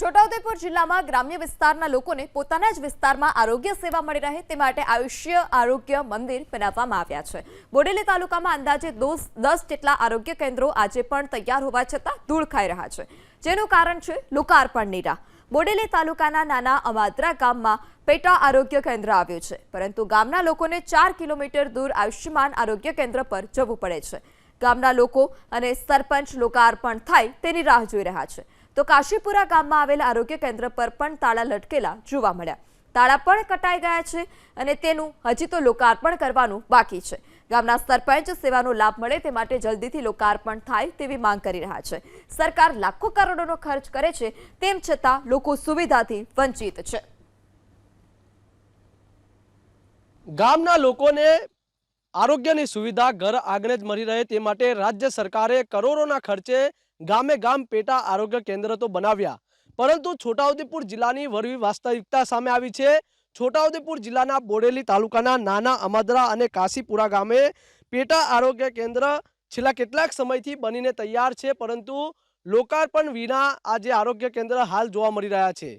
છોટાઉદેપુર જિલ્લામાં ગ્રામ્ય વિસ્તારના લોકોને પોતાના જ વિસ્તારમાં આરોગ્ય સેવા મળી રહે તે માટે આયુષ્ય આરોગ્ય મંદિર બનાવવામાં આવ્યા છે। બોડેલી તાલુકામાં અંદાજે 10 જેટલા આરોગ્ય કેન્દ્રો આજે પણ તૈયાર હોવા છતાં ધૂળ ખાઈ રહ્યા છે, જેનું કારણ છે લોકાર્પણની રાહ। બોડેલી તાલુકાના નાના અમાદરા ગામમાં પેટા આરોગ્ય કેન્દ્ર આવ્યું છે, પરંતુ ગામના લોકોને 4 કિલોમીટર દૂર આયુષ્યમાન આરોગ્ય કેન્દ્ર પર જવું પડે છે। ગામના લોકો અને સરપંચ લોકાર્પણ થાય તેની રાહ જોઈ રહ્યા છે, તો કાશીપુરા ગામમાં આવેલ આરોગ્ય કેન્દ્ર પર પણ તાળા લટકેલા જોવા મળ્યા। તાળા પણ કટાઈ ગયા છે અને તેનું હજી તો લોકાર્પણ કરવાનું બાકી છે। ગામના સરપંચ સેવાનો લાભ મળે તે માટે જલ્દીથી લોકાર્પણ થાય તેવી માંગ કરી રહ્યા છે। સરકાર લાખો કરોડોનો ખર્ચ કરે છે, તેમ છતાં લોકો સુવિધાથી વંચિત છે। ગામના લોકોને આરોગ્યની સુવિધા ઘર આંગણે જ મળી રહે તે માટે રાજ્ય સરકારે કરોડોના ખર્ચે ગામે ગામ પેટા આરોગ્ય કેન્દ્ર તો બનાવ્યા, પરંતુ છોટાઉદેપુર જિલ્લાની વરવી વાસ્તવિકતા સામે આવી છે। છોટાઉદેપુર જિલ્લાના બોડેલી તાલુકાના નાના અમાદરા અને કાશીપુરા ગામે પેટા આરોગ્ય કેન્દ્ર છેલ્લા કેટલાક સમયથી બનીને તૈયાર છે, પરંતુ લોકાર્પણ વિના આ જે આરોગ્ય કેન્દ્ર હાલ જોવા મળી રહ્યા છે।